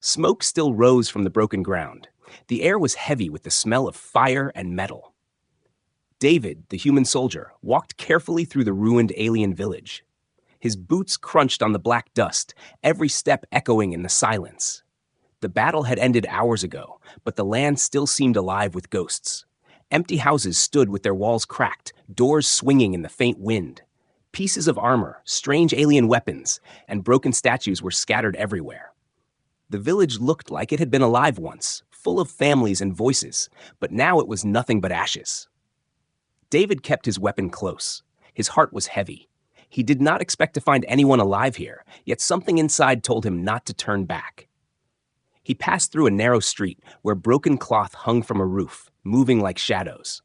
Smoke still rose from the broken ground. The air was heavy with the smell of fire and metal. David, the human soldier, walked carefully through the ruined alien village. His boots crunched on the black dust, every step echoing in the silence. The battle had ended hours ago, but the land still seemed alive with ghosts. Empty houses stood with their walls cracked, doors swinging in the faint wind. Pieces of armor, strange alien weapons, and broken statues were scattered everywhere. The village looked like it had been alive once, full of families and voices, but now it was nothing but ashes. David kept his weapon close. His heart was heavy. He did not expect to find anyone alive here, yet something inside told him not to turn back. He passed through a narrow street where broken cloth hung from a roof, moving like shadows.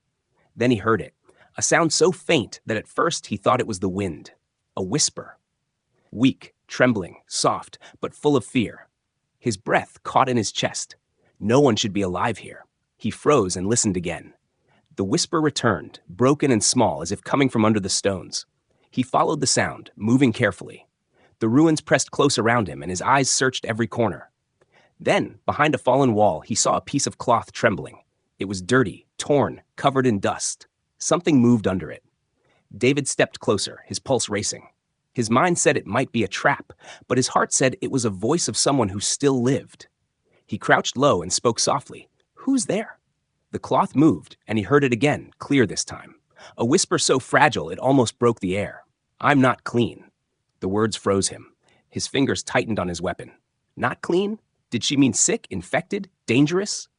Then he heard it, a sound so faint that at first he thought it was the wind, a whisper. Weak, trembling, soft, but full of fear. His breath caught in his chest. No one should be alive here. He froze and listened again. The whisper returned, broken and small as if coming from under the stones. He followed the sound, moving carefully. The ruins pressed close around him and his eyes searched every corner. Then, behind a fallen wall, he saw a piece of cloth trembling. It was dirty, torn, covered in dust. Something moved under it. David stepped closer, his pulse racing. His mind said it might be a trap, but his heart said it was a voice of someone who still lived. He crouched low and spoke softly. "Who's there?" The cloth moved, and he heard it again, clear this time. A whisper so fragile it almost broke the air. "I'm not clean." The words froze him. His fingers tightened on his weapon. Not clean? Did she mean sick, infected, dangerous?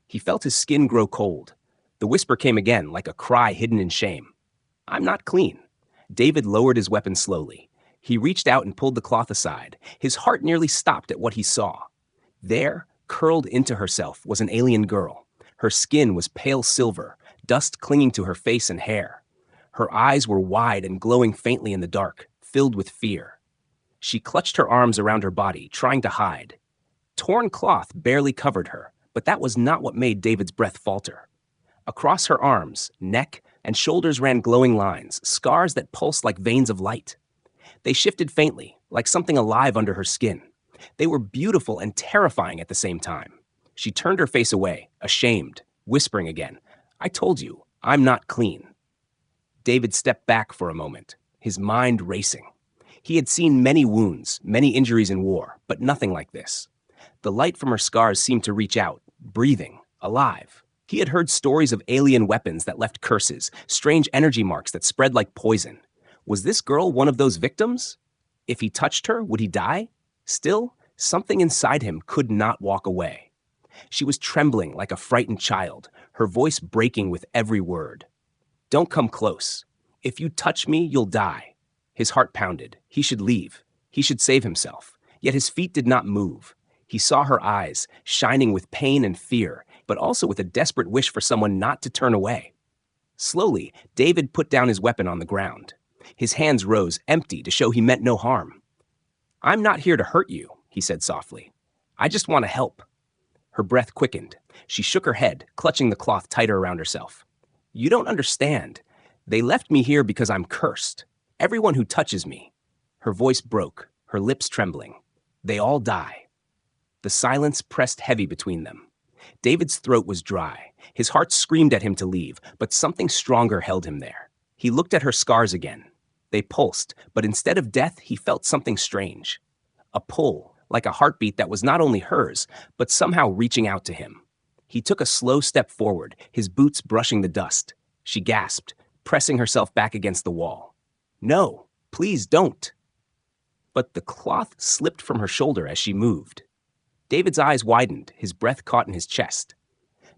He felt his skin grow cold. The whisper came again, like a cry hidden in shame. "I'm not clean." David lowered his weapon slowly. He reached out and pulled the cloth aside. His heart nearly stopped at what he saw. There, curled into herself, was an alien girl. Her skin was pale silver, dust clinging to her face and hair. Her eyes were wide and glowing faintly in the dark, filled with fear. She clutched her arms around her body, trying to hide. Torn cloth barely covered her, but that was not what made David's breath falter. Across her arms, neck, and shoulders ran glowing lines, scars that pulsed like veins of light. They shifted faintly, like something alive under her skin. They were beautiful and terrifying at the same time. She turned her face away, ashamed, whispering again, "I told you, I'm not clean." David stepped back for a moment, his mind racing. He had seen many wounds, many injuries in war, but nothing like this. The light from her scars seemed to reach out, breathing, alive. He had heard stories of alien weapons that left curses, strange energy marks that spread like poison. Was this girl one of those victims? If he touched her, would he die? Still, something inside him could not walk away. She was trembling like a frightened child, her voice breaking with every word. "Don't come close. If you touch me, you'll die." His heart pounded. He should leave. He should save himself. Yet his feet did not move. He saw her eyes, shining with pain and fear, but also with a desperate wish for someone not to turn away. Slowly, David put down his weapon on the ground. His hands rose, empty, to show he meant no harm. "I'm not here to hurt you," he said softly. "I just want to help." Her breath quickened. She shook her head, clutching the cloth tighter around herself. "You don't understand. They left me here because I'm cursed. Everyone who touches me." Her voice broke, her lips trembling. "They all die." The silence pressed heavy between them. David's throat was dry. His heart screamed at him to leave, but something stronger held him there. He looked at her scars again. They pulsed, but instead of death, he felt something strange. A pull, like a heartbeat that was not only hers, but somehow reaching out to him. He took a slow step forward, his boots brushing the dust. She gasped, pressing herself back against the wall. "No, please don't." But the cloth slipped from her shoulder as she moved. David's eyes widened, his breath caught in his chest.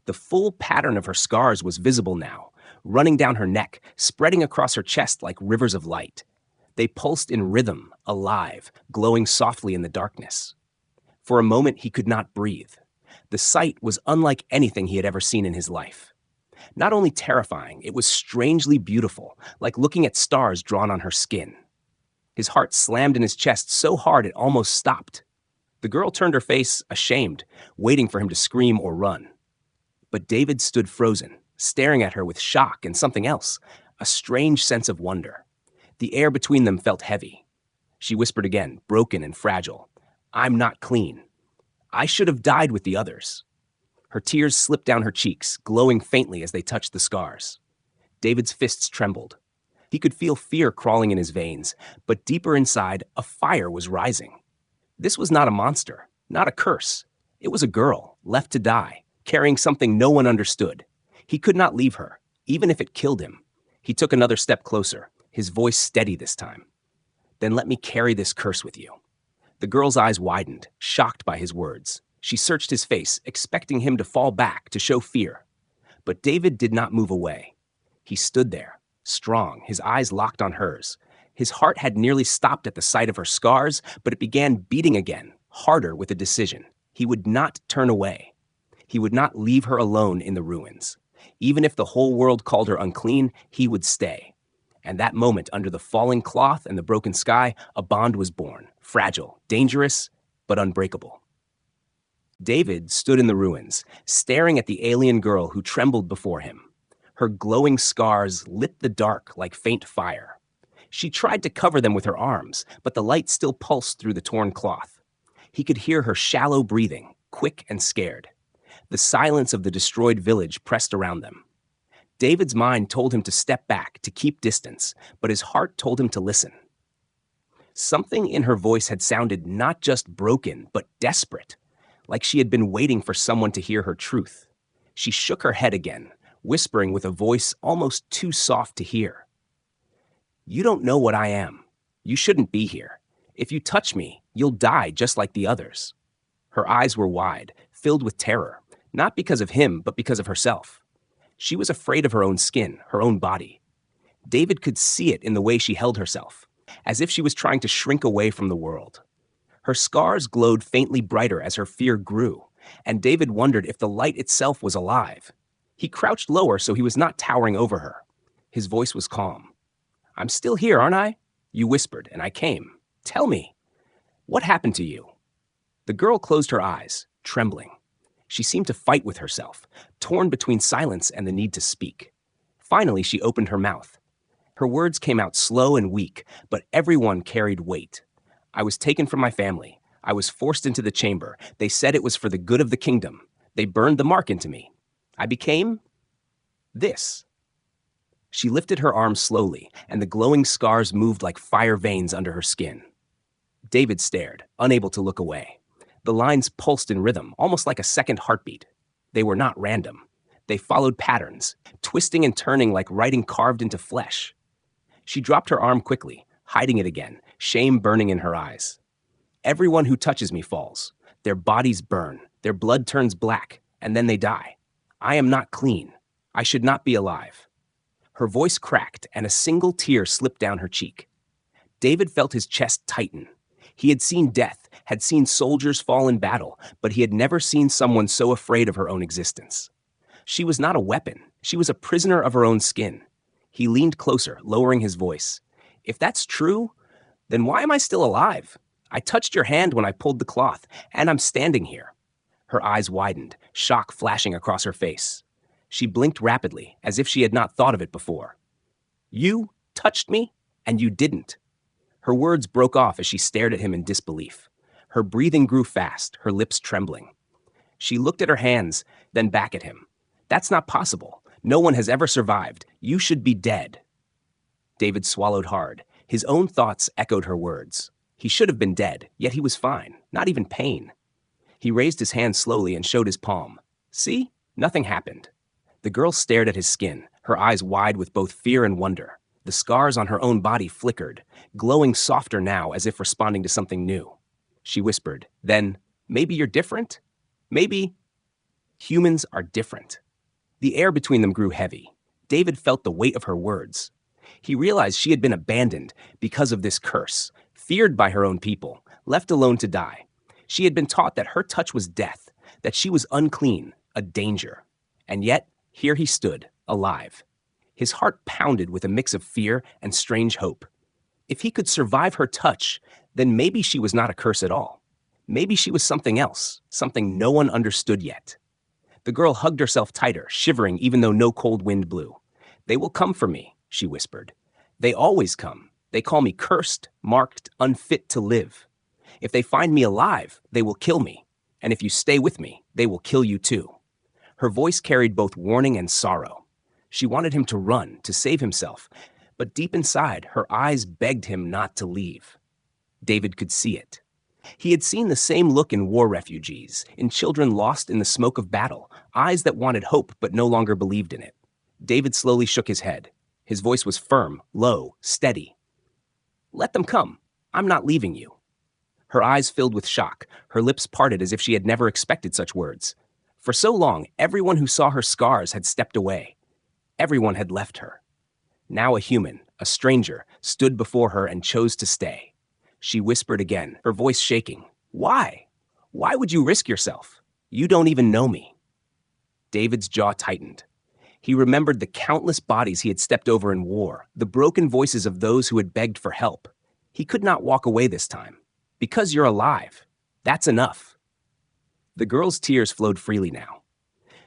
The full pattern of her scars was visible now, running down her neck, spreading across her chest like rivers of light. They pulsed in rhythm, alive, glowing softly in the darkness. For a moment, he could not breathe. The sight was unlike anything he had ever seen in his life. Not only terrifying, it was strangely beautiful, like looking at stars drawn on her skin. His heart slammed in his chest so hard it almost stopped. The girl turned her face, ashamed, waiting for him to scream or run. But David stood frozen, staring at her with shock and something else, a strange sense of wonder. The air between them felt heavy. She whispered again, broken and fragile, "I'm not clean." I should have died with the others. Her tears slipped down her cheeks, glowing faintly as they touched the scars. David's fists trembled. He could feel fear crawling in his veins, but deeper inside, a fire was rising. This was not a monster, not a curse. It was a girl, left to die, carrying something no one understood. He could not leave her, even if it killed him. He took another step closer, his voice steady this time. Then let me carry this curse with you. The girl's eyes widened, shocked by his words. She searched his face, expecting him to fall back, to show fear. But David did not move away. He stood there, strong, his eyes locked on hers. His heart had nearly stopped at the sight of her scars, but it began beating again, harder with a decision. He would not turn away. He would not leave her alone in the ruins. Even if the whole world called her unclean, he would stay. And that moment, under the falling cloth and the broken sky, a bond was born, fragile, dangerous, but unbreakable. David stood in the ruins, staring at the alien girl who trembled before him. Her glowing scars lit the dark like faint fire. She tried to cover them with her arms, but the light still pulsed through the torn cloth. He could hear her shallow breathing, quick and scared. The silence of the destroyed village pressed around them. David's mind told him to step back, to keep distance, but his heart told him to listen. Something in her voice had sounded not just broken, but desperate, like she had been waiting for someone to hear her truth. She shook her head again, whispering with a voice almost too soft to hear. You don't know what I am. You shouldn't be here. If you touch me, you'll die just like the others. Her eyes were wide, filled with terror, not because of him, but because of herself. She was afraid of her own skin, her own body. David could see it in the way she held herself, as if she was trying to shrink away from the world. Her scars glowed faintly brighter as her fear grew, and David wondered if the light itself was alive. He crouched lower so he was not towering over her. His voice was calm. I'm still here, aren't I? You whispered, and I came. Tell me, what happened to you? The girl closed her eyes, trembling. She seemed to fight with herself, torn between silence and the need to speak. Finally, she opened her mouth. Her words came out slow and weak, but everyone carried weight. I was taken from my family. I was forced into the chamber. They said it was for the good of the kingdom. They burned the mark into me. I became this. She lifted her arms slowly, and the glowing scars moved like fire veins under her skin. David stared, unable to look away. The lines pulsed in rhythm, almost like a second heartbeat. They were not random. They followed patterns, twisting and turning like writing carved into flesh. She dropped her arm quickly, hiding it again, shame burning in her eyes. Everyone who touches me falls. Their bodies burn, their blood turns black, and then they die. I am not clean. I should not be alive. Her voice cracked, and a single tear slipped down her cheek. David felt his chest tighten. He had seen death, had seen soldiers fall in battle, but he had never seen someone so afraid of her own existence. She was not a weapon. She was a prisoner of her own skin. He leaned closer, lowering his voice. If that's true, then why am I still alive? I touched your hand when I pulled the cloth, and I'm standing here. Her eyes widened, shock flashing across her face. She blinked rapidly, as if she had not thought of it before. You touched me, and you didn't. Her words broke off as she stared at him in disbelief. Her breathing grew fast, her lips trembling. She looked at her hands, then back at him. That's not possible. No one has ever survived. You should be dead. David swallowed hard. His own thoughts echoed her words. He should have been dead, yet he was fine, not even pain. He raised his hand slowly and showed his palm. See? Nothing happened. The girl stared at his skin, her eyes wide with both fear and wonder. The scars on her own body flickered, glowing softer now as if responding to something new. She whispered, then, maybe you're different? Maybe humans are different. The air between them grew heavy. David felt the weight of her words. He realized she had been abandoned because of this curse, feared by her own people, left alone to die. She had been taught that her touch was death, that she was unclean, a danger. And yet, here he stood, alive. His heart pounded with a mix of fear and strange hope. If he could survive her touch, then maybe she was not a curse at all. Maybe she was something else, something no one understood yet. The girl hugged herself tighter, shivering even though no cold wind blew. They will come for me, she whispered. They always come. They call me cursed, marked, unfit to live. If they find me alive, they will kill me. And if you stay with me, they will kill you too. Her voice carried both warning and sorrow. She wanted him to run, to save himself, but deep inside, her eyes begged him not to leave. David could see it. He had seen the same look in war refugees, in children lost in the smoke of battle, eyes that wanted hope but no longer believed in it. David slowly shook his head. His voice was firm, low, steady. Let them come. I'm not leaving you. Her eyes filled with shock, her lips parted as if she had never expected such words. For so long, everyone who saw her scars had stepped away. Everyone had left her. Now a human, a stranger, stood before her and chose to stay. She whispered again, her voice shaking. Why? Why would you risk yourself? You don't even know me. David's jaw tightened. He remembered the countless bodies he had stepped over in war, the broken voices of those who had begged for help. He could not walk away this time. Because you're alive. That's enough. The girl's tears flowed freely now.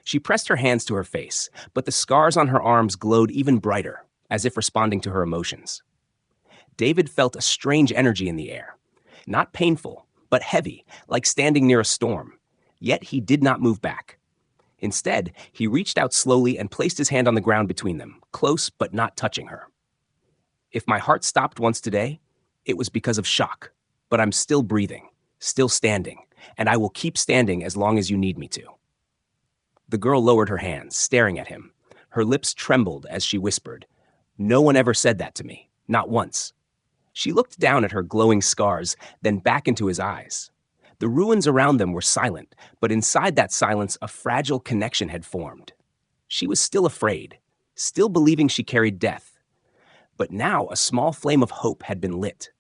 She pressed her hands to her face, but the scars on her arms glowed even brighter, as if responding to her emotions. David felt a strange energy in the air. Not painful, but heavy, like standing near a storm. Yet he did not move back. Instead, he reached out slowly and placed his hand on the ground between them, close but not touching her. If my heart stopped once today, it was because of shock. But I'm still breathing, still standing, and I will keep standing as long as you need me to. The girl lowered her hands, staring at him. Her lips trembled as she whispered, "No one ever said that to me, not once." She looked down at her glowing scars, then back into his eyes. The ruins around them were silent, but inside that silence, a fragile connection had formed. She was still afraid, still believing she carried death. But now a small flame of hope had been lit.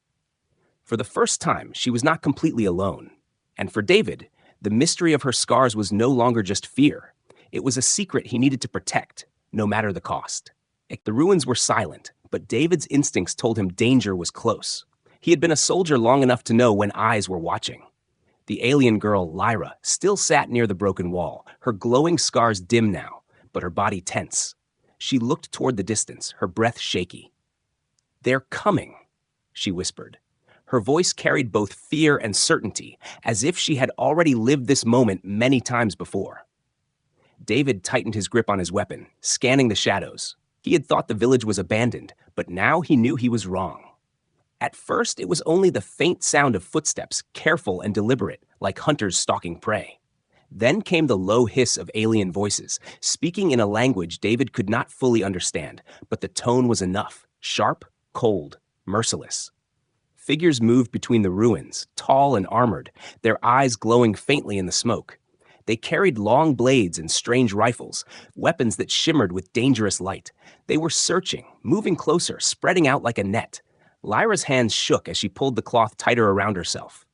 For the first time, she was not completely alone. And for David, the mystery of her scars was no longer just fear. It was a secret he needed to protect, no matter the cost. The ruins were silent, but David's instincts told him danger was close. He had been a soldier long enough to know when eyes were watching. The alien girl, Lyra, still sat near the broken wall, her glowing scars dim now, but her body tense. She looked toward the distance, her breath shaky. "They're coming," she whispered. Her voice carried both fear and certainty, as if she had already lived this moment many times before. David tightened his grip on his weapon, scanning the shadows. He had thought the village was abandoned, but now he knew he was wrong. At first, it was only the faint sound of footsteps, careful and deliberate, like hunters stalking prey. Then came the low hiss of alien voices, speaking in a language David could not fully understand, but the tone was enough, sharp, cold, merciless. Figures moved between the ruins, tall and armored, their eyes glowing faintly in the smoke. They carried long blades and strange rifles, weapons that shimmered with dangerous light. They were searching, moving closer, spreading out like a net. Lyra's hands shook as she pulled the cloth tighter around herself.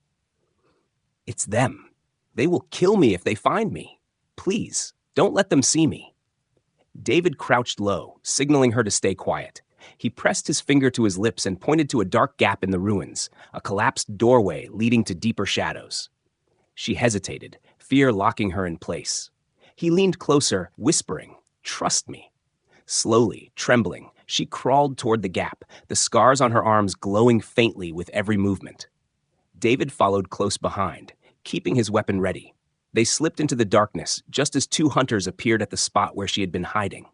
"It's them. They will kill me if they find me. Please, don't let them see me." David crouched low, signaling her to stay quiet. He pressed his finger to his lips and pointed to a dark gap in the ruins, a collapsed doorway leading to deeper shadows. She hesitated, fear locking her in place. He leaned closer, whispering, "Trust me." Slowly, trembling, she crawled toward the gap, the scars on her arms glowing faintly with every movement. David followed close behind, keeping his weapon ready. They slipped into the darkness just as two hunters appeared at the spot where she had been hiding.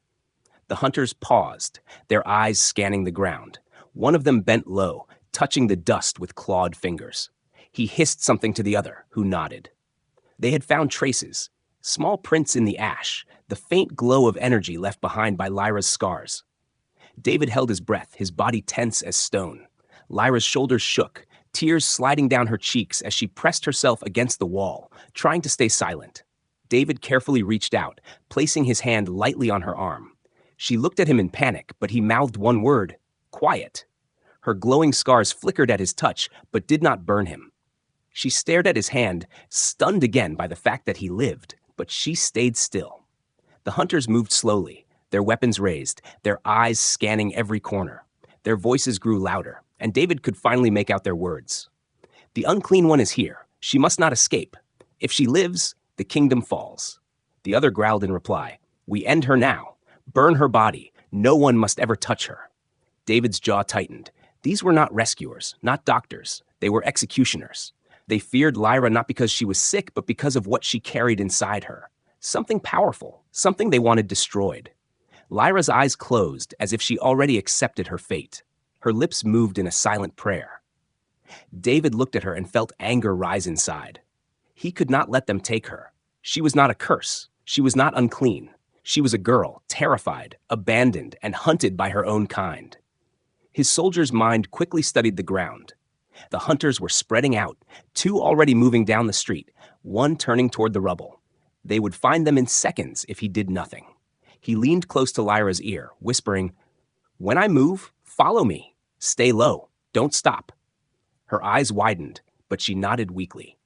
The hunters paused, their eyes scanning the ground. One of them bent low, touching the dust with clawed fingers. He hissed something to the other, who nodded. They had found traces, small prints in the ash, the faint glow of energy left behind by Lyra's scars. David held his breath, his body tense as stone. Lyra's shoulders shook, tears sliding down her cheeks as she pressed herself against the wall, trying to stay silent. David carefully reached out, placing his hand lightly on her arm. She looked at him in panic, but he mouthed one word, "Quiet." Her glowing scars flickered at his touch, but did not burn him. She stared at his hand, stunned again by the fact that he lived, but she stayed still. The hunters moved slowly, their weapons raised, their eyes scanning every corner. Their voices grew louder, and David could finally make out their words. "The unclean one is here. She must not escape. If she lives, the kingdom falls." The other growled in reply, "We end her now. Burn her body. No one must ever touch her." David's jaw tightened. These were not rescuers, not doctors. They were executioners. They feared Lyra not because she was sick, but because of what she carried inside her. Something powerful, something they wanted destroyed. Lyra's eyes closed as if she already accepted her fate. Her lips moved in a silent prayer. David looked at her and felt anger rise inside. He could not let them take her. She was not a curse. She was not unclean. She was a girl, terrified, abandoned, and hunted by her own kind. His soldier's mind quickly studied the ground. The hunters were spreading out, 2 already moving down the street, 1 turning toward the rubble. They would find them in seconds if he did nothing. He leaned close to Lyra's ear, whispering, "When I move, follow me. Stay low. Don't stop." Her eyes widened, but she nodded weakly.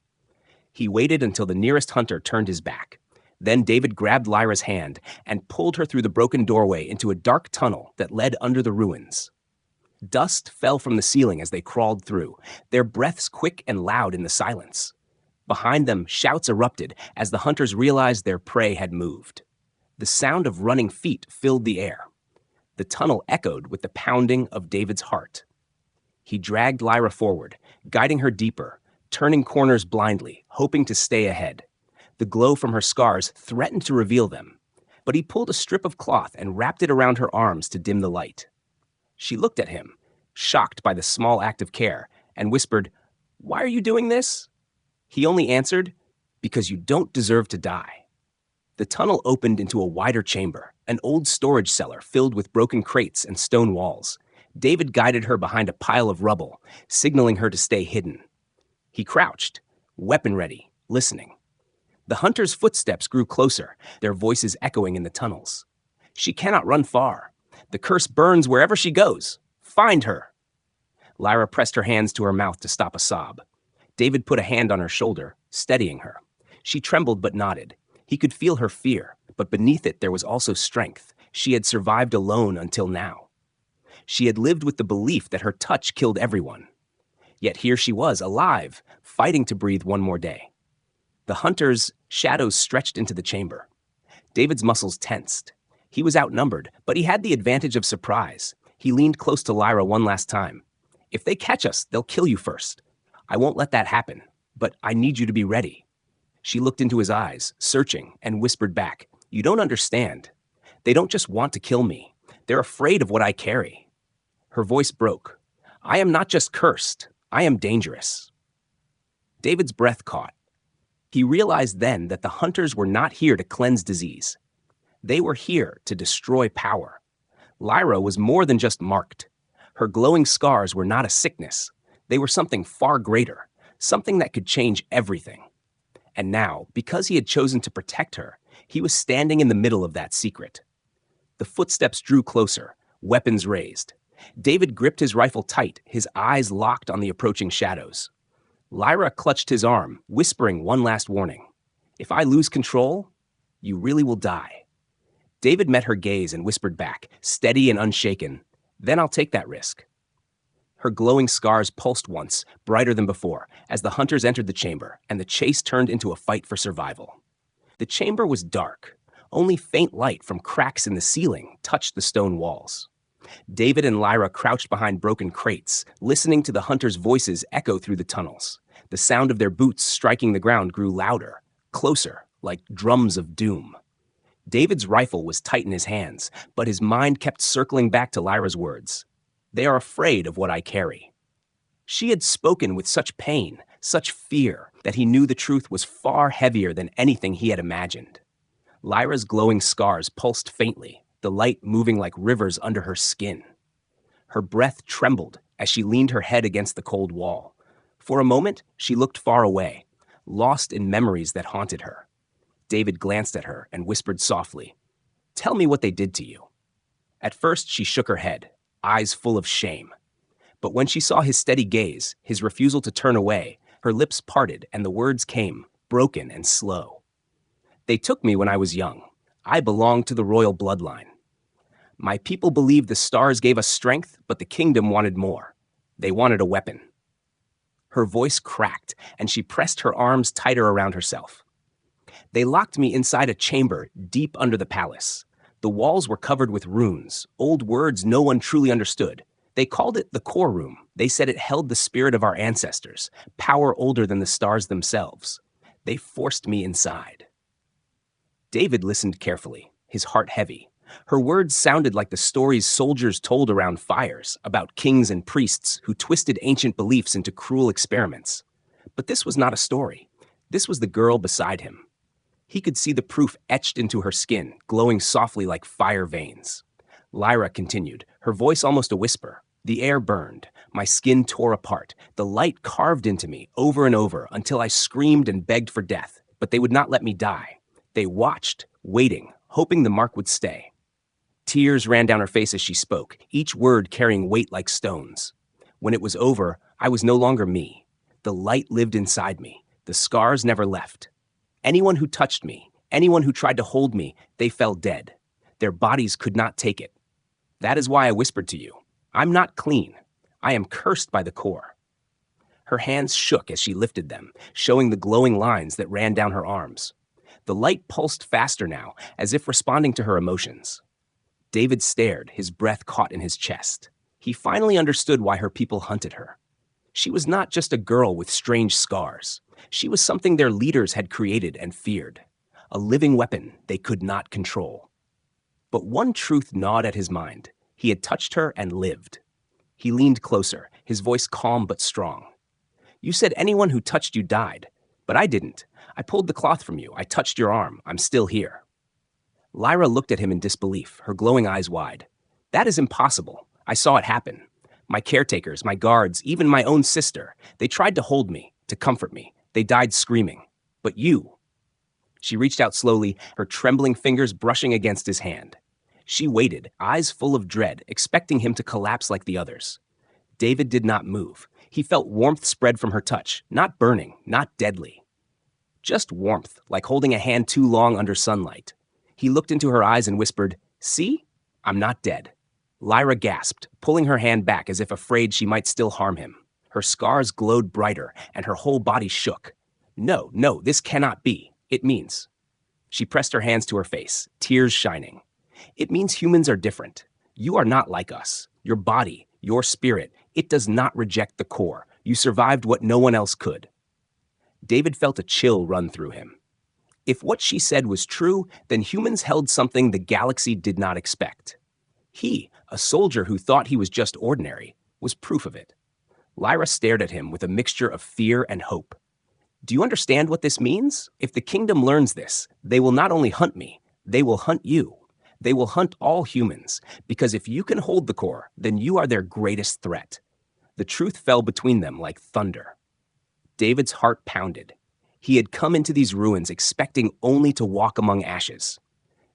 He waited until the nearest hunter turned his back. Then David grabbed Lyra's hand and pulled her through the broken doorway into a dark tunnel that led under the ruins. Dust fell from the ceiling as they crawled through, their breaths quick and loud in the silence. Behind them, shouts erupted as the hunters realized their prey had moved. The sound of running feet filled the air. The tunnel echoed with the pounding of David's heart. He dragged Lyra forward, guiding her deeper, turning corners blindly, hoping to stay ahead. The glow from her scars threatened to reveal them, but he pulled a strip of cloth and wrapped it around her arms to dim the light. She looked at him, shocked by the small act of care, and whispered, "Why are you doing this?" He only answered, "Because you don't deserve to die." The tunnel opened into a wider chamber, an old storage cellar filled with broken crates and stone walls. David guided her behind a pile of rubble, signaling her to stay hidden. He crouched, weapon ready, listening. The hunters' footsteps grew closer, their voices echoing in the tunnels. "She cannot run far. The curse burns wherever she goes. Find her." Lyra pressed her hands to her mouth to stop a sob. David put a hand on her shoulder, steadying her. She trembled but nodded. He could feel her fear, but beneath it there was also strength. She had survived alone until now. She had lived with the belief that her touch killed everyone. Yet here she was, alive, fighting to breathe one more day. The hunters' shadows stretched into the chamber. David's muscles tensed. He was outnumbered, but he had the advantage of surprise. He leaned close to Lyra one last time. "If they catch us, they'll kill you first. I won't let that happen, but I need you to be ready." She looked into his eyes, searching, and whispered back, "You don't understand. They don't just want to kill me. They're afraid of what I carry." Her voice broke. "I am not just cursed. I am dangerous." David's breath caught. He realized then that the hunters were not here to cleanse disease. They were here to destroy power. Lyra was more than just marked. Her glowing scars were not a sickness. They were something far greater, something that could change everything. And now, because he had chosen to protect her, he was standing in the middle of that secret. The footsteps drew closer, weapons raised. David gripped his rifle tight, his eyes locked on the approaching shadows. Lyra clutched his arm, whispering one last warning. "If I lose control, you really will die." David met her gaze and whispered back, steady and unshaken, "Then I'll take that risk." Her glowing scars pulsed once, brighter than before, as the hunters entered the chamber, and the chase turned into a fight for survival. The chamber was dark. Only faint light from cracks in the ceiling touched the stone walls. David and Lyra crouched behind broken crates, listening to the hunters' voices echo through the tunnels. The sound of their boots striking the ground grew louder, closer, like drums of doom. David's rifle was tight in his hands, but his mind kept circling back to Lyra's words. "They are afraid of what I carry." She had spoken with such pain, such fear, that he knew the truth was far heavier than anything he had imagined. Lyra's glowing scars pulsed faintly, the light moving like rivers under her skin. Her breath trembled as she leaned her head against the cold wall. For a moment, she looked far away, lost in memories that haunted her. David glanced at her and whispered softly, "Tell me what they did to you." At first, she shook her head, eyes full of shame. But when she saw his steady gaze, his refusal to turn away, her lips parted and the words came, broken and slow. "They took me when I was young. I belonged to the royal bloodline. My people believed the stars gave us strength, but the kingdom wanted more. They wanted a weapon." Her voice cracked, and she pressed her arms tighter around herself. "They locked me inside a chamber deep under the palace. The walls were covered with runes, old words no one truly understood. They called it the core room. They said it held the spirit of our ancestors, power older than the stars themselves. They forced me inside. David listened carefully, his heart heavy. Her words sounded like the stories soldiers told around fires about kings and priests who twisted ancient beliefs into cruel experiments. But this was not a story. This was the girl beside him. He could see the proof etched into her skin, glowing softly like fire veins. Lyra continued, her voice almost a whisper. The air burned. My skin tore apart. The light carved into me over and over until I screamed and begged for death, but they would not let me die. They watched, waiting, hoping the mark would stay. Tears ran down her face as she spoke, each word carrying weight like stones. When it was over, I was no longer me. The light lived inside me. The scars never left. Anyone who touched me, anyone who tried to hold me, they fell dead. Their bodies could not take it. That is why I whispered to you. I'm not clean. I am cursed by the core. Her hands shook as she lifted them, showing the glowing lines that ran down her arms. The light pulsed faster now, as if responding to her emotions. David stared, his breath caught in his chest. He finally understood why her people hunted her. She was not just a girl with strange scars. She was something their leaders had created and feared. A living weapon they could not control. But one truth gnawed at his mind. He had touched her and lived. He leaned closer, his voice calm but strong. You said anyone who touched you died, but I didn't. I pulled the cloth from you. I touched your arm. I'm still here. Lyra looked at him in disbelief, her glowing eyes wide. That is impossible. I saw it happen. My caretakers, my guards, even my own sister, they tried to hold me, to comfort me. They died screaming. But you. She reached out slowly, her trembling fingers brushing against his hand. She waited, eyes full of dread, expecting him to collapse like the others. David did not move. He felt warmth spread from her touch, not burning, not deadly. Just warmth, like holding a hand too long under sunlight. He looked into her eyes and whispered, See? I'm not dead. Lyra gasped, pulling her hand back as if afraid she might still harm him. Her scars glowed brighter, and her whole body shook. No, this cannot be. It means. She pressed her hands to her face, tears shining. It means humans are different. You are not like us. Your body, your spirit, it does not reject the core. You survived what no one else could. David felt a chill run through him. If what she said was true, then humans held something the galaxy did not expect. He, a soldier who thought he was just ordinary, was proof of it. Lyra stared at him with a mixture of fear and hope. Do you understand what this means? If the kingdom learns this, they will not only hunt me, they will hunt you. They will hunt all humans, because if you can hold the core, then you are their greatest threat. The truth fell between them like thunder. David's heart pounded. He had come into these ruins expecting only to walk among ashes.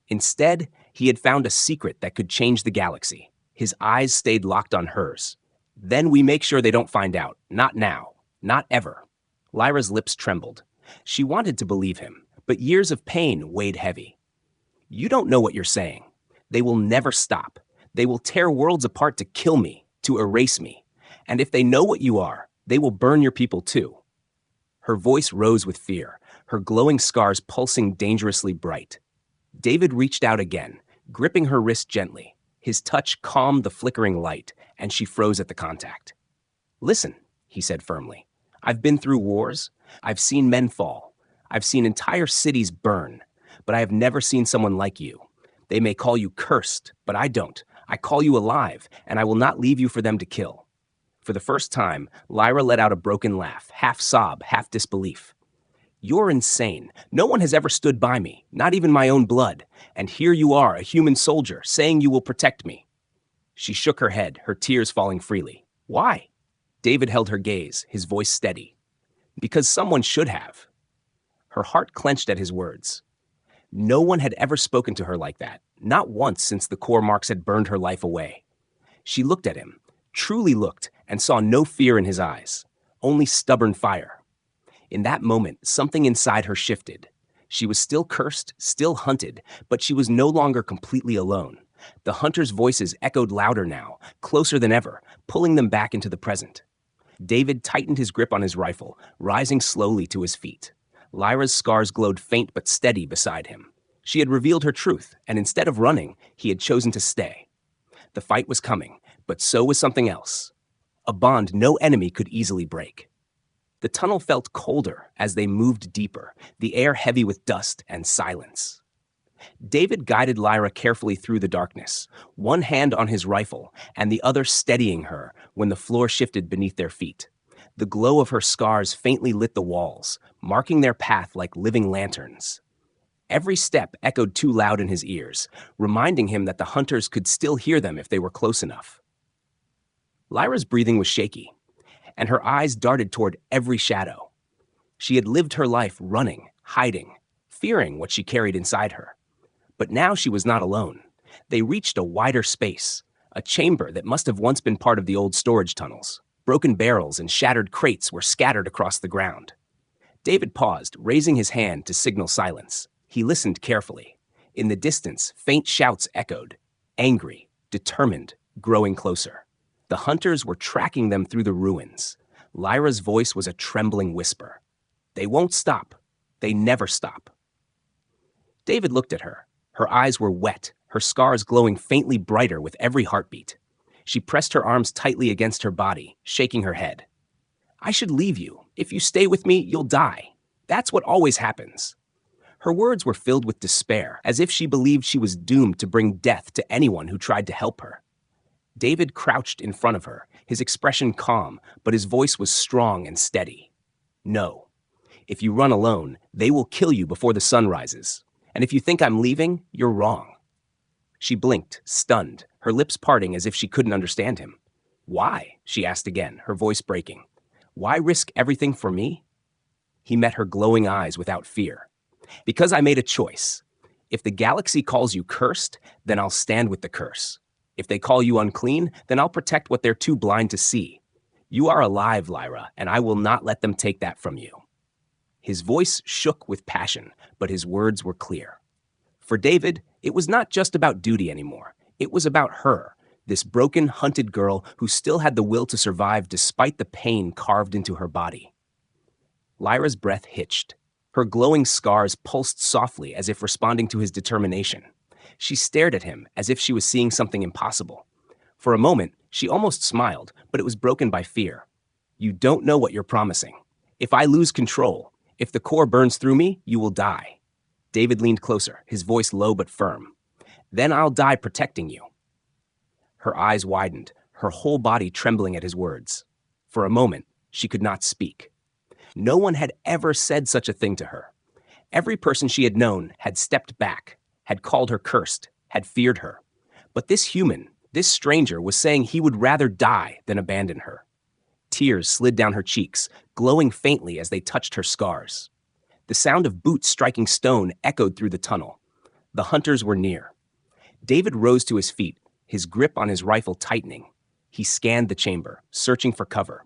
Instead, he had found a secret that could change the galaxy. His eyes stayed locked on hers. Then we make sure they don't find out. Not now. Not ever. Lyra's lips trembled. She wanted to believe him, but years of pain weighed heavy. You don't know what you're saying. They will never stop. They will tear worlds apart to kill me, to erase me. And if they know what you are, they will burn your people too. Her voice rose with fear, her glowing scars pulsing dangerously bright. David reached out again, gripping her wrist gently. His touch calmed the flickering light, and she froze at the contact. Listen, he said firmly. I've been through wars. I've seen men fall. I've seen entire cities burn. But I have never seen someone like you. They may call you cursed, but I don't. I call you alive, and I will not leave you for them to kill. For the first time, Lyra let out a broken laugh, half sob, half disbelief. You're insane. No one has ever stood by me, not even my own blood. And here you are, a human soldier, saying you will protect me. She shook her head, her tears falling freely. Why? David held her gaze, his voice steady. Because someone should have. Her heart clenched at his words. No one had ever spoken to her like that, not once since the core marks had burned her life away. She looked at him, truly looked, and saw no fear in his eyes, only stubborn fire. In that moment, something inside her shifted. She was still cursed, still hunted, but she was no longer completely alone. The hunters' voices echoed louder now, closer than ever, pulling them back into the present. David tightened his grip on his rifle, rising slowly to his feet. Lyra's scars glowed faint but steady beside him. She had revealed her truth, and instead of running, he had chosen to stay. The fight was coming, But so was something else. A bond no enemy could easily break. The tunnel felt colder as they moved deeper, the air heavy with dust and silence. David guided Lyra carefully through the darkness, one hand on his rifle and the other steadying her when the floor shifted beneath their feet. The glow of her scars faintly lit the walls, marking their path like living lanterns. Every step echoed too loud in his ears, reminding him that the hunters could still hear them if they were close enough. Lyra's breathing was shaky, and her eyes darted toward every shadow. She had lived her life running, hiding, fearing what she carried inside her. But now she was not alone. They reached a wider space, a chamber that must have once been part of the old storage tunnels. Broken barrels and shattered crates were scattered across the ground. David paused, raising his hand to signal silence. He listened carefully. In the distance, faint shouts echoed, angry, determined, growing closer. The hunters were tracking them through the ruins. Lyra's voice was a trembling whisper. They won't stop. They never stop. David looked at her. Her eyes were wet, her scars glowing faintly brighter with every heartbeat. She pressed her arms tightly against her body, shaking her head. I should leave you. If you stay with me, you'll die. That's what always happens. Her words were filled with despair, as if she believed she was doomed to bring death to anyone who tried to help her. David crouched in front of her, his expression calm, but his voice was strong and steady. No. If you run alone, they will kill you before the sun rises. And if you think I'm leaving, you're wrong. She blinked, stunned, her lips parting as if she couldn't understand him. Why? She asked again, her voice breaking. Why risk everything for me? He met her glowing eyes without fear. Because I made a choice. If the galaxy calls you cursed, then I'll stand with the curse. If they call you unclean, then I'll protect what they're too blind to see. You are alive, Lyra, and I will not let them take that from you. His voice shook with passion, but his words were clear. For David, it was not just about duty anymore. It was about her, this broken, hunted girl who still had the will to survive despite the pain carved into her body. Lyra's breath hitched. Her glowing scars pulsed softly as if responding to his determination. She stared at him as if she was seeing something impossible. For a moment, she almost smiled, but it was broken by fear. You don't know what you're promising. If I lose control, if the core burns through me, you will die. David leaned closer, his voice low but firm. Then I'll die protecting you. Her eyes widened, her whole body trembling at his words. For a moment, she could not speak. No one had ever said such a thing to her. Every person she had known had stepped back, had called her cursed, had feared her. But this human, this stranger, was saying he would rather die than abandon her. Tears slid down her cheeks, glowing faintly as they touched her scars. The sound of boots striking stone echoed through the tunnel. The hunters were near. David rose to his feet, his grip on his rifle tightening. He scanned the chamber, searching for cover.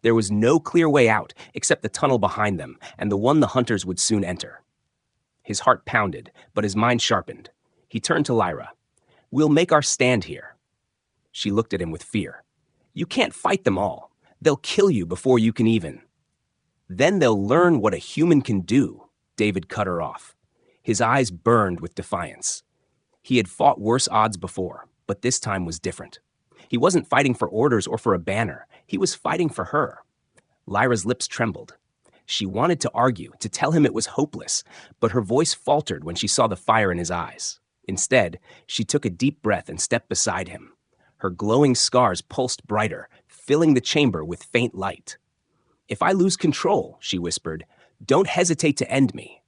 There was no clear way out except the tunnel behind them and the one the hunters would soon enter. His heart pounded, but his mind sharpened. He turned to Lyra. We'll make our stand here. She looked at him with fear. You can't fight them all. They'll kill you before you can even. Then they'll learn what a human can do, David cut her off. His eyes burned with defiance. He had fought worse odds before, but this time was different. He wasn't fighting for orders or for a banner. He was fighting for her. Lyra's lips trembled. She wanted to argue, to tell him it was hopeless, but her voice faltered when she saw the fire in his eyes. Instead, she took a deep breath and stepped beside him. Her glowing scars pulsed brighter, filling the chamber with faint light. If I lose control, she whispered, don't hesitate to end me.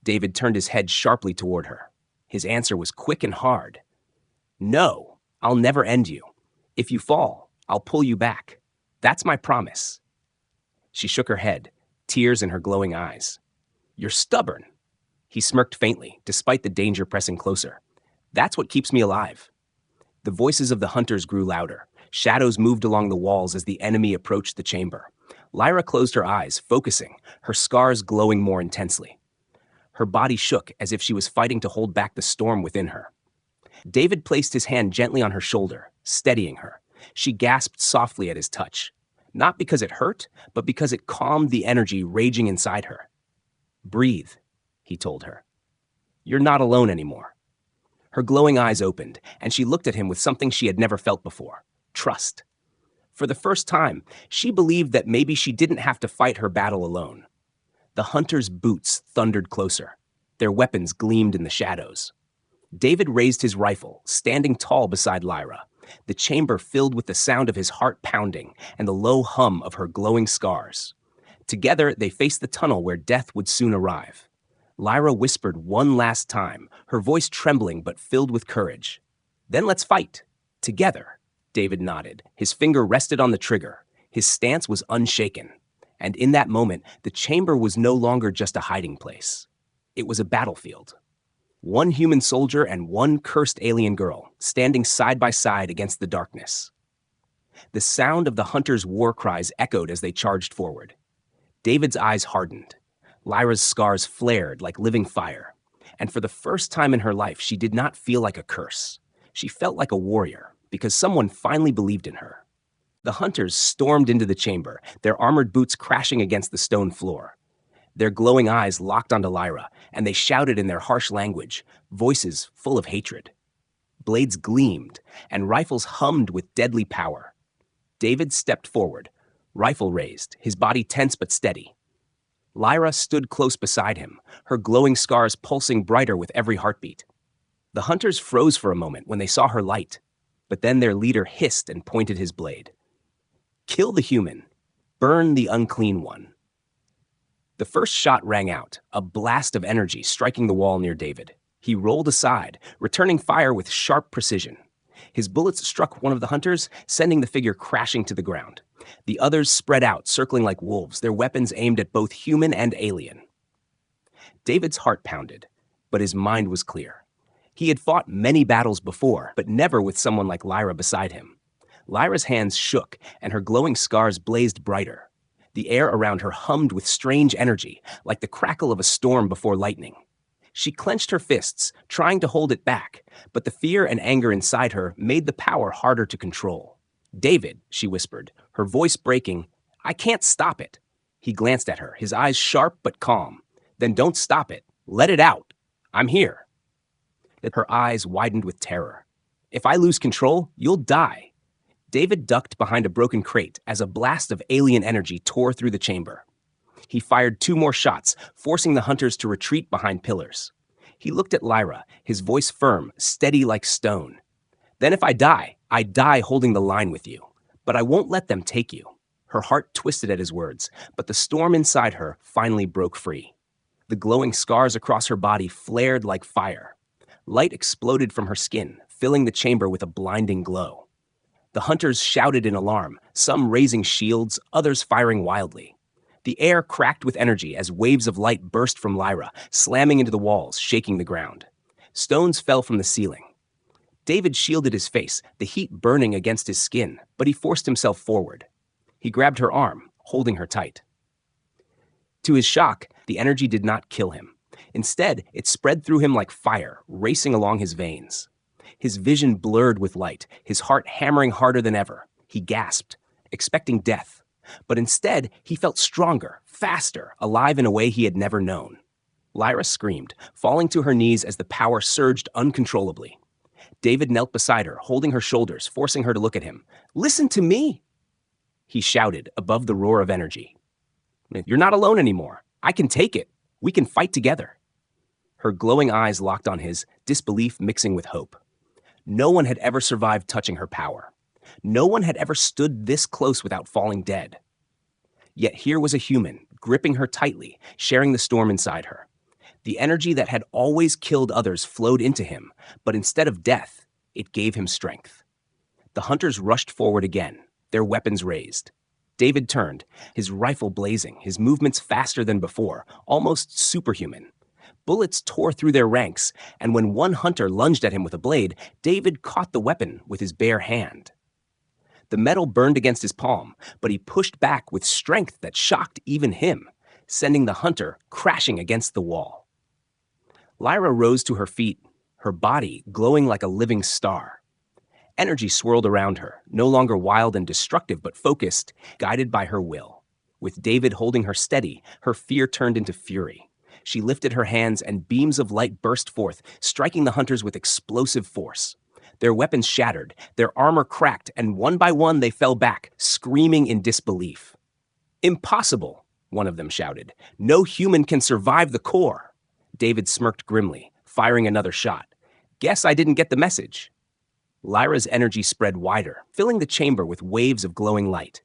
David turned his head sharply toward her. His answer was quick and hard. No, I'll never end you. If you fall, I'll pull you back. That's my promise. She shook her head, tears in her glowing eyes. You're stubborn. He smirked faintly, despite the danger pressing closer. That's what keeps me alive. The voices of the hunters grew louder. Shadows moved along the walls as the enemy approached the chamber. Lyra closed her eyes, focusing, her scars glowing more intensely. Her body shook as if she was fighting to hold back the storm within her. David placed his hand gently on her shoulder, steadying her. She gasped softly at his touch, not because it hurt, but because it calmed the energy raging inside her. Breathe, he told her. You're not alone anymore. Her glowing eyes opened, and she looked at him with something she had never felt before, trust. For the first time, she believed that maybe she didn't have to fight her battle alone. The hunters' boots thundered closer. Their weapons gleamed in the shadows. David raised his rifle, standing tall beside Lyra, the chamber filled with the sound of his heart pounding and the low hum of her glowing scars. Together, they faced the tunnel where death would soon arrive. Lyra whispered one last time, her voice trembling but filled with courage. "Then let's fight. Together." David nodded. His finger rested on the trigger. His stance was unshaken. And in that moment, the chamber was no longer just a hiding place. It was a battlefield. One human soldier and one cursed alien girl, standing side by side against the darkness. The sound of the hunters' war cries echoed as they charged forward. David's eyes hardened. Lyra's scars flared like living fire. And for the first time in her life, she did not feel like a curse. She felt like a warrior, because someone finally believed in her. The hunters stormed into the chamber, their armored boots crashing against the stone floor. Their glowing eyes locked onto Lyra, and they shouted in their harsh language, voices full of hatred. Blades gleamed, and rifles hummed with deadly power. David stepped forward, rifle raised, his body tense but steady. Lyra stood close beside him, her glowing scars pulsing brighter with every heartbeat. The hunters froze for a moment when they saw her light, but then their leader hissed and pointed his blade. "Kill the human. Burn the unclean one." The first shot rang out, a blast of energy striking the wall near David. He rolled aside, returning fire with sharp precision. His bullets struck one of the hunters, sending the figure crashing to the ground. The others spread out, circling like wolves, their weapons aimed at both human and alien. David's heart pounded, but his mind was clear. He had fought many battles before, but never with someone like Lyra beside him. Lyra's hands shook, and her glowing scars blazed brighter. The air around her hummed with strange energy, like the crackle of a storm before lightning. She clenched her fists, trying to hold it back, but the fear and anger inside her made the power harder to control. "David," she whispered, her voice breaking, "I can't stop it." He glanced at her, his eyes sharp but calm. "Then don't stop it. Let it out. I'm here." Her eyes widened with terror. "If I lose control, you'll die." David ducked behind a broken crate as a blast of alien energy tore through the chamber. He fired 2 more shots, forcing the hunters to retreat behind pillars. He looked at Lyra, his voice firm, steady like stone. "Then if I die holding the line with you. But I won't let them take you." Her heart twisted at his words, but the storm inside her finally broke free. The glowing scars across her body flared like fire. Light exploded from her skin, filling the chamber with a blinding glow. The hunters shouted in alarm, some raising shields, others firing wildly. The air cracked with energy as waves of light burst from Lyra, slamming into the walls, shaking the ground. Stones fell from the ceiling. David shielded his face, the heat burning against his skin, but he forced himself forward. He grabbed her arm, holding her tight. To his shock, the energy did not kill him. Instead, it spread through him like fire, racing along his veins. His vision blurred with light, his heart hammering harder than ever. He gasped, expecting death. But instead, he felt stronger, faster, alive in a way he had never known. Lyra screamed, falling to her knees as the power surged uncontrollably. David knelt beside her, holding her shoulders, forcing her to look at him. "Listen to me!" He shouted above the roar of energy. "You're not alone anymore. I can take it. We can fight together." Her glowing eyes locked on his, disbelief mixing with hope. No one had ever survived touching her power. No one had ever stood this close without falling dead. Yet here was a human, gripping her tightly, sharing the storm inside her. The energy that had always killed others flowed into him, but instead of death, it gave him strength. The hunters rushed forward again, their weapons raised. David turned, his rifle blazing, his movements faster than before, almost superhuman. Bullets tore through their ranks, and when one hunter lunged at him with a blade, David caught the weapon with his bare hand. The metal burned against his palm, but he pushed back with strength that shocked even him, sending the hunter crashing against the wall. Lyra rose to her feet, her body glowing like a living star. Energy swirled around her, no longer wild and destructive but focused, guided by her will. With David holding her steady, her fear turned into fury. She lifted her hands and beams of light burst forth, striking the hunters with explosive force. Their weapons shattered, their armor cracked, and one by one they fell back, screaming in disbelief. "Impossible," one of them shouted. "No human can survive the core." David smirked grimly, firing another shot. "Guess I didn't get the message." Lyra's energy spread wider, filling the chamber with waves of glowing light.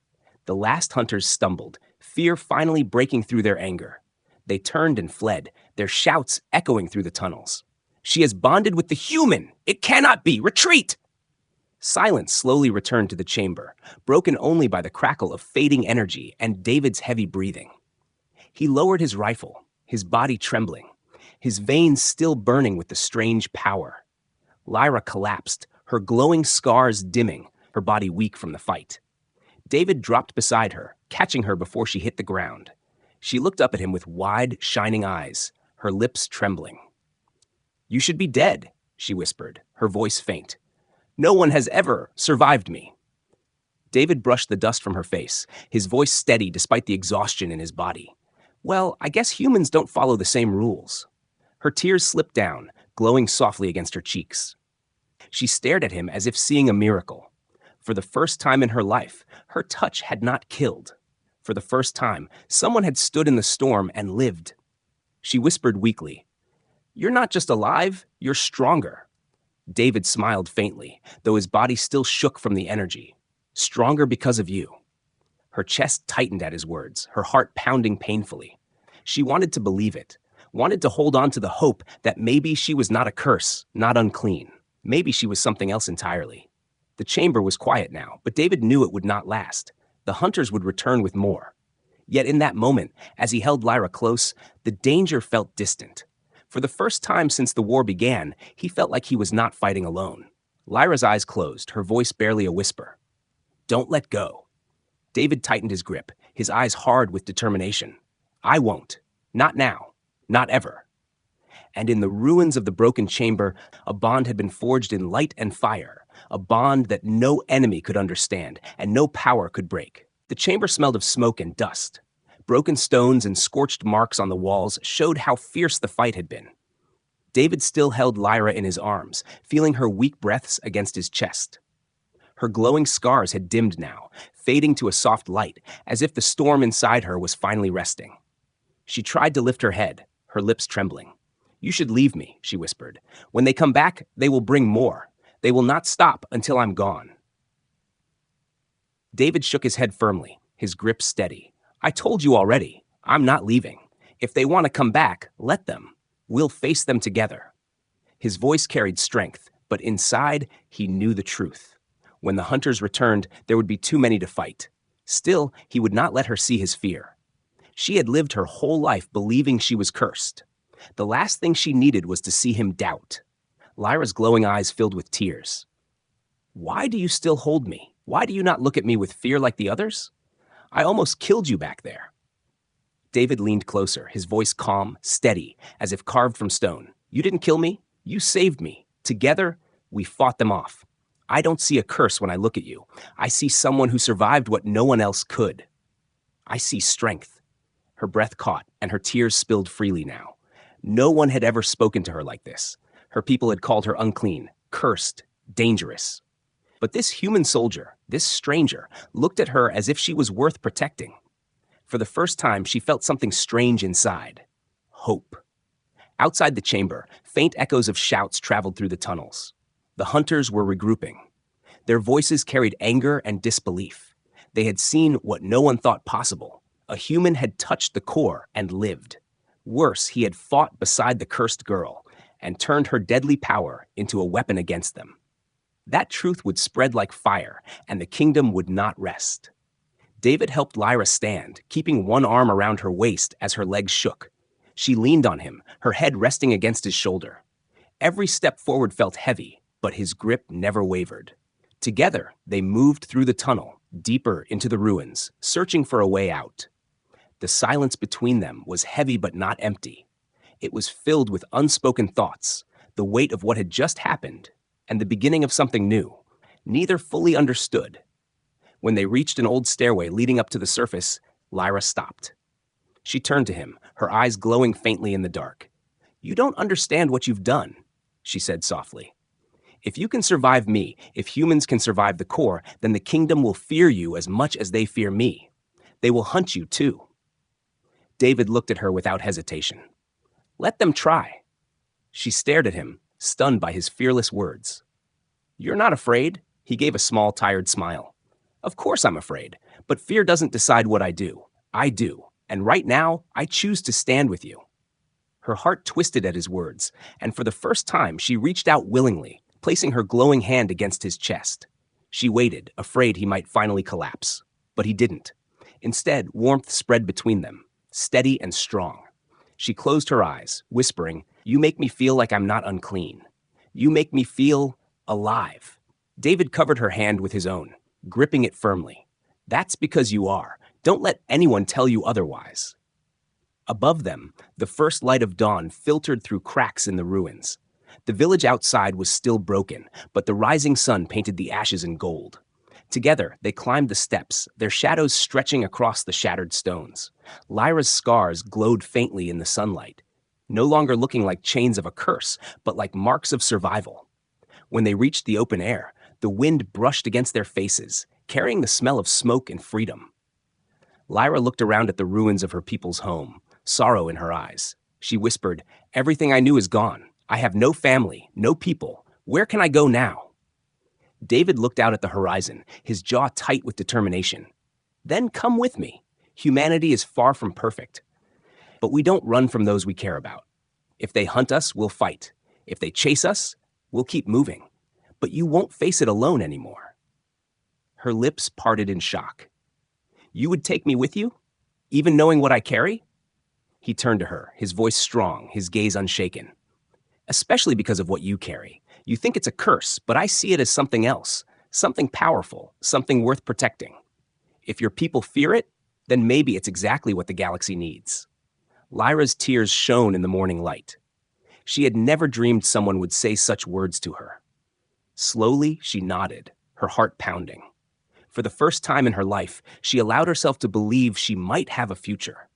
The last hunters stumbled, fear finally breaking through their anger. They turned and fled, their shouts echoing through the tunnels. "She has bonded with the human! It cannot be! Retreat!" Silence slowly returned to the chamber, broken only by the crackle of fading energy and David's heavy breathing. He lowered his rifle, his body trembling, his veins still burning with the strange power. Lyra collapsed, her glowing scars dimming, her body weak from the fight. David dropped beside her, catching her before she hit the ground. She looked up at him with wide, shining eyes, her lips trembling. "You should be dead," she whispered, her voice faint. "No one has ever survived me." David brushed the dust from her face, his voice steady despite the exhaustion in his body. "Well, I guess humans don't follow the same rules." Her tears slipped down, glowing softly against her cheeks. She stared at him as if seeing a miracle. For the first time in her life, her touch had not killed. For the first time, someone had stood in the storm and lived. She whispered weakly, "You're not just alive, you're stronger." David smiled faintly, though his body still shook from the energy. "Stronger because of you." Her chest tightened at his words, her heart pounding painfully. She wanted to believe it, wanted to hold on to the hope that maybe she was not a curse, not unclean. Maybe she was something else entirely. The chamber was quiet now, but David knew it would not last. The hunters would return with more. Yet in that moment, as he held Lyra close, the danger felt distant. For the first time since the war began, he felt like he was not fighting alone. Lyra's eyes closed, her voice barely a whisper. "Don't let go." David tightened his grip, his eyes hard with determination. "I won't. Not now. Not ever." And in the ruins of the broken chamber, a bond had been forged in light and fire, a bond that no enemy could understand and no power could break. The chamber smelled of smoke and dust. Broken stones and scorched marks on the walls showed how fierce the fight had been. David still held Lyra in his arms, feeling her weak breaths against his chest. Her glowing scars had dimmed now, fading to a soft light, as if the storm inside her was finally resting. She tried to lift her head, her lips trembling. "You should leave me," she whispered. "When they come back, they will bring more. They will not stop until I'm gone." David shook his head firmly, his grip steady. "I told you already. I'm not leaving. If they want to come back, let them. We'll face them together." His voice carried strength, but inside, he knew the truth. When the hunters returned, there would be too many to fight. Still, he would not let her see his fear. She had lived her whole life believing she was cursed. The last thing she needed was to see him doubt. Lyra's glowing eyes filled with tears. "Why do you still hold me? Why do you not look at me with fear like the others? I almost killed you back there." David leaned closer, his voice calm, steady, as if carved from stone. "You didn't kill me. You saved me. Together, we fought them off. I don't see a curse when I look at you. I see someone who survived what no one else could. I see strength." Her breath caught, and her tears spilled freely now. No one had ever spoken to her like this. Her people had called her unclean, cursed, dangerous. But this human soldier, this stranger, looked at her as if she was worth protecting. For the first time, she felt something strange inside. Hope. Outside the chamber, faint echoes of shouts traveled through the tunnels. The hunters were regrouping. Their voices carried anger and disbelief. They had seen what no one thought possible. A human had touched the core and lived. Worse, he had fought beside the cursed girl and turned her deadly power into a weapon against them. That truth would spread like fire, and the kingdom would not rest. David helped Lyra stand, keeping one arm around her waist as her legs shook. She leaned on him, her head resting against his shoulder. Every step forward felt heavy, but his grip never wavered. Together, they moved through the tunnel, deeper into the ruins, searching for a way out. The silence between them was heavy but not empty. It was filled with unspoken thoughts, the weight of what had just happened, and the beginning of something new. Neither fully understood. When they reached an old stairway leading up to the surface, Lyra stopped. She turned to him, her eyes glowing faintly in the dark. "You don't understand what you've done," she said softly. If you can survive me, if humans can survive the core, then the kingdom will fear you as much as they fear me. They will hunt you too. David looked at her without hesitation. Let them try. She stared at him, stunned by his fearless words. You're not afraid? He gave a small, tired smile. Of course I'm afraid, but fear doesn't decide what I do. I do, and right now, I choose to stand with you. Her heart twisted at his words, and for the first time, she reached out willingly, placing her glowing hand against his chest. She waited, afraid he might finally collapse. But he didn't. Instead, warmth spread between them, steady and strong. She closed her eyes, whispering, You make me feel like I'm not unclean. You make me feel alive. David covered her hand with his own, gripping it firmly. That's because you are. Don't let anyone tell you otherwise. Above them, the first light of dawn filtered through cracks in the ruins. The village outside was still broken, but the rising sun painted the ashes in gold. Together, they climbed the steps, their shadows stretching across the shattered stones. Lyra's scars glowed faintly in the sunlight, no longer looking like chains of a curse, but like marks of survival. When they reached the open air, the wind brushed against their faces, carrying the smell of smoke and freedom. Lyra looked around at the ruins of her people's home, sorrow in her eyes. She whispered, Everything I knew is gone. I have no family, no people. Where can I go now? David looked out at the horizon, his jaw tight with determination. Then come with me. Humanity is far from perfect. But we don't run from those we care about. If they hunt us, we'll fight. If they chase us, we'll keep moving. But you won't face it alone anymore. Her lips parted in shock. You would take me with you? Even knowing what I carry? He turned to her, his voice strong, his gaze unshaken. Especially because of what you carry. You think it's a curse, but I see it as something else, something powerful, something worth protecting. If your people fear it, then maybe it's exactly what the galaxy needs. Lyra's tears shone in the morning light. She had never dreamed someone would say such words to her. Slowly, she nodded, her heart pounding. For the first time in her life, she allowed herself to believe she might have a future.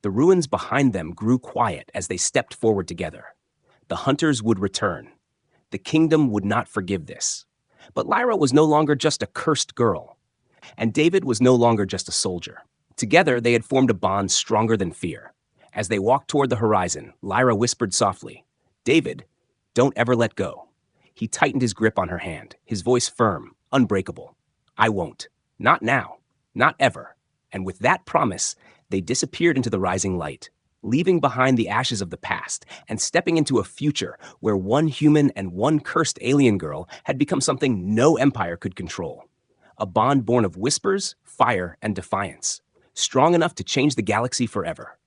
The ruins behind them grew quiet as they stepped forward together. The hunters would return. The kingdom would not forgive this. But Lyra was no longer just a cursed girl. And David was no longer just a soldier. Together, they had formed a bond stronger than fear. As they walked toward the horizon, Lyra whispered softly, David, don't ever let go. He tightened his grip on her hand, his voice firm, unbreakable. I won't. Not now. Not ever. And with that promise, they disappeared into the rising light, leaving behind the ashes of the past and stepping into a future where one human and one cursed alien girl had become something no empire could control. A bond born of whispers, fire, and defiance, strong enough to change the galaxy forever.